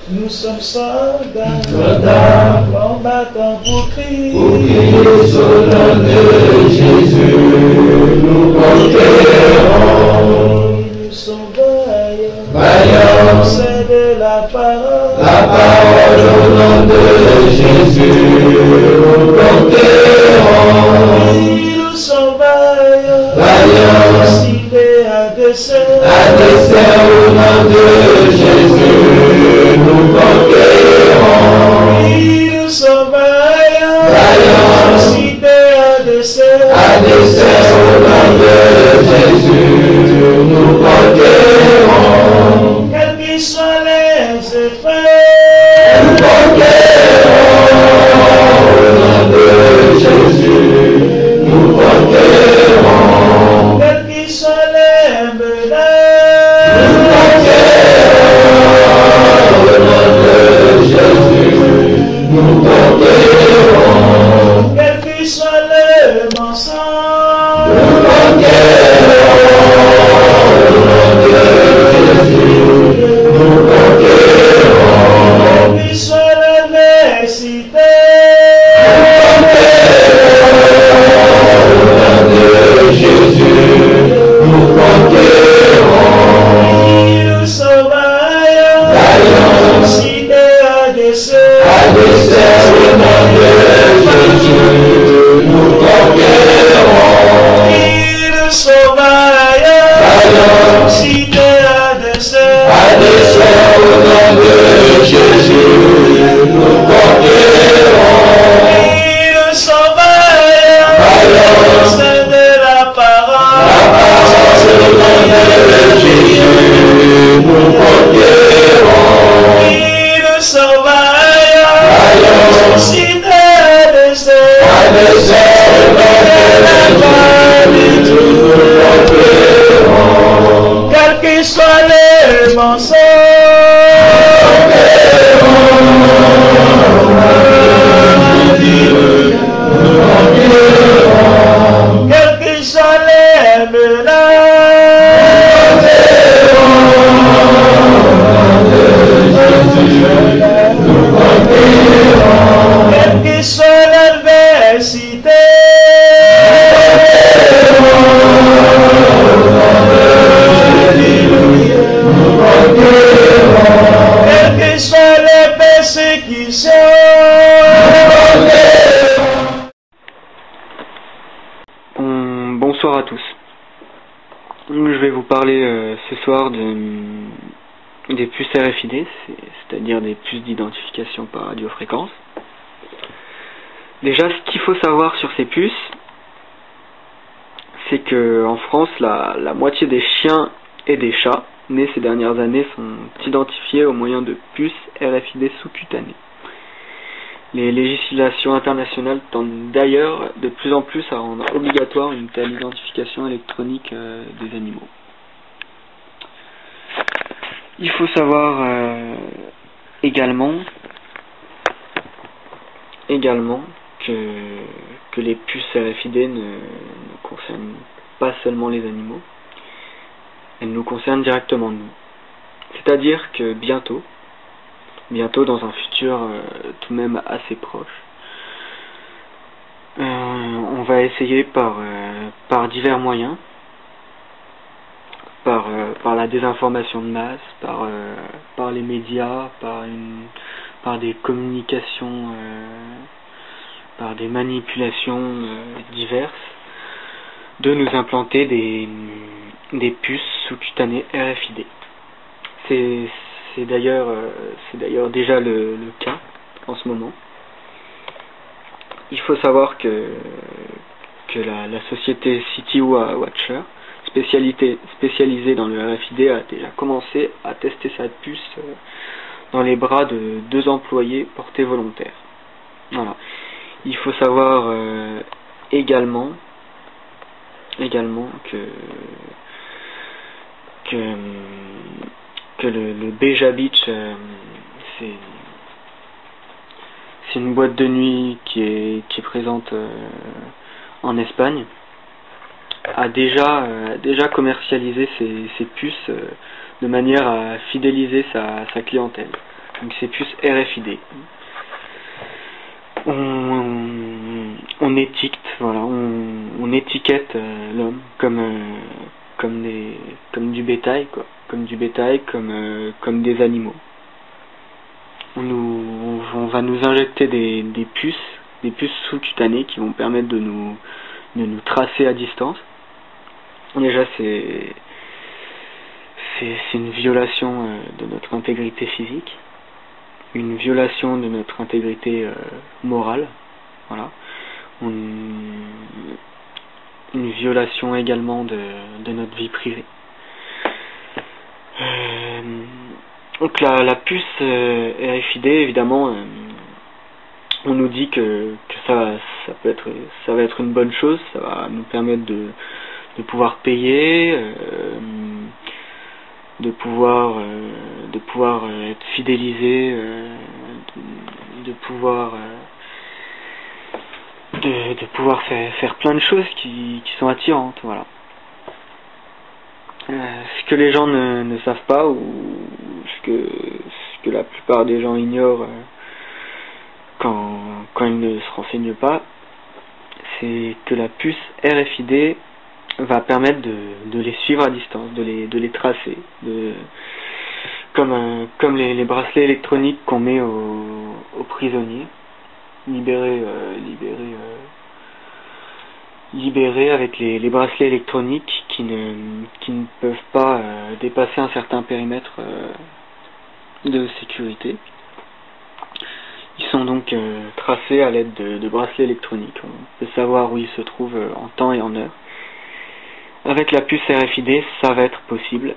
Nous sommes soldats, combattants pour crier sur le nom de Jésus, nous conquérons. Nous sommes vaillants, Vaillants, c'est de la parole au nom de Jésus, nous conquérons. Nous sommes vaillants, Vaillants, ciblés à dessein au nom de Jésus, nous conquérons. Nous sommes vaillants, Vaillants, ciblés à dessein au nom de Jésus, nous conquérons. quels qu'ils soient les effets, Nous conquérons au nom de Jésus, nous conquérons. quels qu'ils soient les menaces, Nous conquérons au nom de Jésus, nous conquérons. quels qu'ils soient les mensonges, Nous conquérons au nom de Jésus, nous conquérons. quels qu'ils soient l'adversité, Jésus, nous conquérons. nous sommes vaillants, Vaillants, ciblés à dessein au nom de Jésus, nous conquérons. Nous sommes vaillants, Vaillants, ciblés à dessein au nom de Jésus, nous conquérons. Nous sommes vaillants, Vaillants, c'est de la parole au nom de Jésus, nous conquérons. Nous sommes vaillants, Vaillants, ciblés à dessein au nom de Jésus, nous conquérons. quels qu'ils soient les mensonges, quels qu'ils soient les menaces, quelle qu'ils soient l'adversité, quelles que soient les persécutions, Bonsoir à tous. Je vais vous parler ce soir des puces RFID, c'est-à-dire des puces d'identification par radiofréquence. Déjà, ce qu'il faut savoir sur ces puces, c'est que en France, la moitié des chiens et des chats nés ces dernières années sont identifiés au moyen de puces RFID sous-cutanées. Les législations internationales tendent d'ailleurs de plus en plus à rendre obligatoire une telle identification électronique des animaux. Il faut savoir également que les puces RFID ne concernent pas seulement les animaux, elles nous concernent directement nous. C'est-à-dire que bientôt dans un futur tout de même assez proche, on va essayer par divers moyens, par la désinformation de masse, par les médias, par des communications, par des manipulations diverses, de nous implanter des puces sous-cutanées RFID. C'est d'ailleurs déjà le cas en ce moment. Il faut savoir que la société Citywatcher, spécialisée dans le RFID, a déjà commencé à tester sa puce dans les bras de 2 employés portés volontaires. Voilà. Il faut savoir également que le Beja Beach, c'est une boîte de nuit qui est présente en Espagne, a déjà commercialisé ses puces de manière à fidéliser sa clientèle. donc ces puces RFID. On étiquette, voilà, on étiquette l'homme comme du bétail, quoi, comme des animaux. On va nous injecter des puces sous-cutanées qui vont permettre de nous tracer à distance. Déjà, c'est une violation de notre intégrité physique, une violation de notre intégrité morale, voilà. Une violation également de notre vie privée. Donc la puce RFID, évidemment, on nous dit que ça va être une bonne chose, ça va nous permettre de pouvoir payer, de pouvoir être fidélisé, de pouvoir faire plein de choses qui sont attirantes, voilà. Ce que les gens ne savent pas, ou ce que la plupart des gens ignorent quand ils ne se renseignent pas, c'est que la puce RFID va permettre de les suivre à distance, de les tracer, comme les bracelets électroniques qu'on met aux prisonniers libérés avec les bracelets électroniques qui ne peuvent pas dépasser un certain périmètre de sécurité. Ils sont donc tracés à l'aide de bracelets électroniques. On peut savoir où ils se trouvent en temps et en heure. Avec la puce RFID, ça va être possible,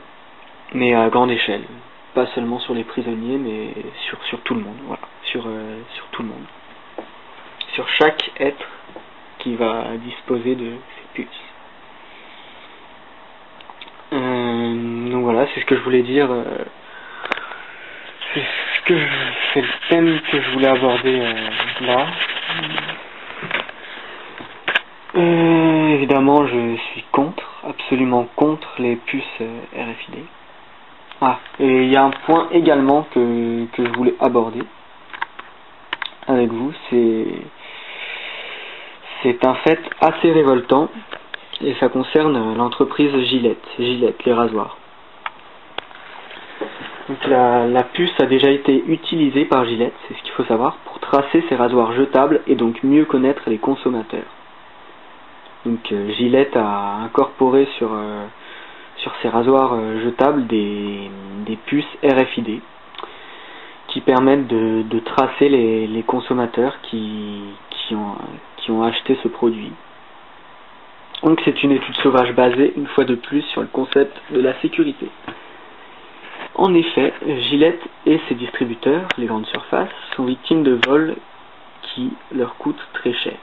mais à grande échelle. Pas seulement sur les prisonniers, mais sur tout le monde. Voilà, sur tout le monde. Sur chaque être qui va disposer de ces puces. Donc voilà, c'est ce que je voulais dire. C'est le thème que je voulais aborder là. Évidemment, je suis absolument contre les puces RFID. Ah, et il y a un point également que je voulais aborder avec vous, c'est un fait assez révoltant, et ça concerne l'entreprise Gillette, les rasoirs. Donc la puce a déjà été utilisée par Gillette, c'est ce qu'il faut savoir, pour tracer ses rasoirs jetables et donc mieux connaître les consommateurs. Donc Gillette a incorporé sur ces rasoirs jetables des puces RFID qui permettent de tracer les consommateurs qui ont acheté ce produit. Donc c'est une étude sauvage basée une fois de plus sur le concept de la sécurité. En effet, Gillette et ses distributeurs, les grandes surfaces, sont victimes de vols qui leur coûtent très cher.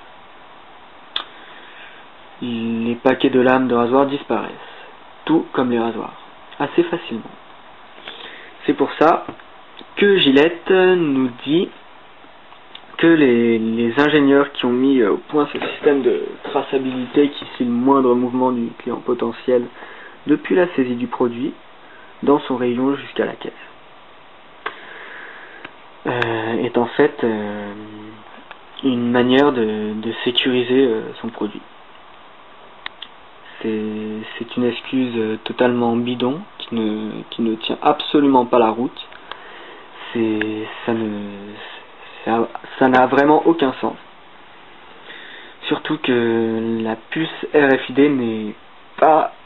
Les paquets de lames de rasoir disparaissent, tout comme les rasoirs, assez facilement. C'est pour ça que Gillette nous dit que les ingénieurs qui ont mis au point ce système de traçabilité qui suit le moindre mouvement du client potentiel depuis la saisie du produit dans son rayon jusqu'à la caisse est en fait une manière de sécuriser son produit. C'est une excuse totalement bidon qui ne tient absolument pas la route. Ça n'a vraiment aucun sens. Surtout que la puce RFID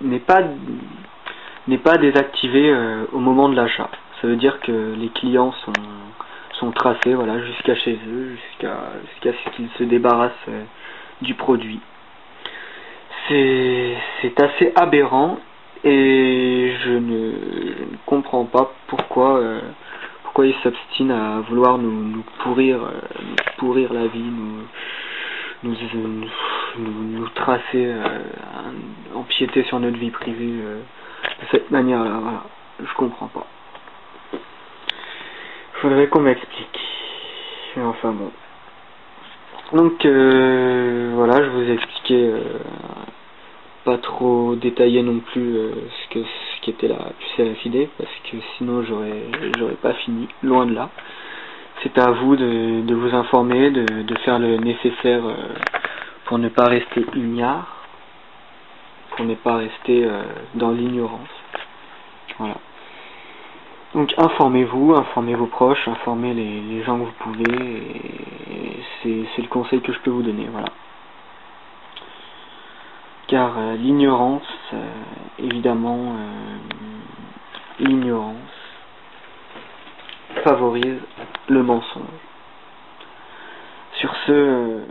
n'est pas désactivée au moment de l'achat. Ça veut dire que les clients sont tracés, voilà, jusqu'à chez eux, jusqu'à ce qu'ils se débarrassent du produit. C'est assez aberrant, et je ne comprends pas pourquoi ils s'obstinent à vouloir nous pourrir la vie, nous tracer, empiéter sur notre vie privée de cette manière-là. Voilà, je comprends pas. Faudrait qu'on m'explique. Mais enfin bon. Donc voilà, je vous ai expliqué pas trop détaillé non plus ce qui était la puce RFID, parce que sinon j'aurais pas fini, loin de là. C'est à vous de vous informer, de faire le nécessaire pour ne pas rester ignare, pour ne pas rester dans l'ignorance. Voilà. Donc informez-vous, informez vos proches, informez les gens que vous pouvez, et c'est le conseil que je peux vous donner, voilà. Car l'ignorance, évidemment, l'ignorance favorise le mensonge. Sur ce,